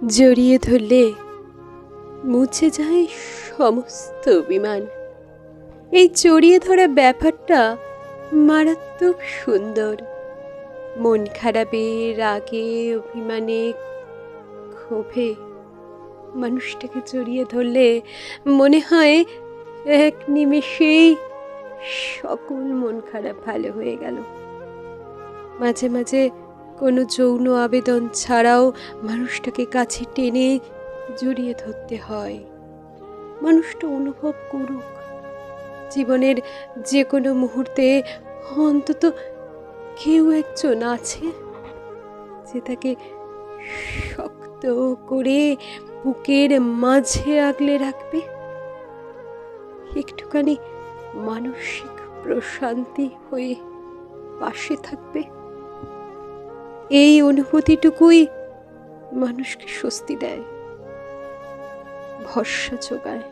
জড়িয়ে ধরলে মুছে যায় সমস্ত অভিমান। এই জড়িয়ে ধরা ব্যাপারটা মারাত্মক সুন্দর। মন খারাপে, রাগে, অভিমানে, ক্ষোভে মানুষটাকে জড়িয়ে ধরলে মনে হয় এক নিমেষেই সকল মন খারাপ ভালো হয়ে গেল। মাঝে মাঝে কোনো যৌন আবেদন ছাড়াও মানুষটাকে কাছে টেনে জড়িয়ে ধরতে হয়। মানুষটা অনুভব করুক জীবনের যে কোনো মুহূর্তে অন্তত কেউ একজন আছে যে তাকে শক্ত করে বুকের মাঝে আগলে রাখবে, একটুখানি মানসিক প্রশান্তি হয়ে পাশে থাকবে। এই অনুভূতিটুকুই মানুষকে স্বস্তি দেয়, ভরসা যোগায়।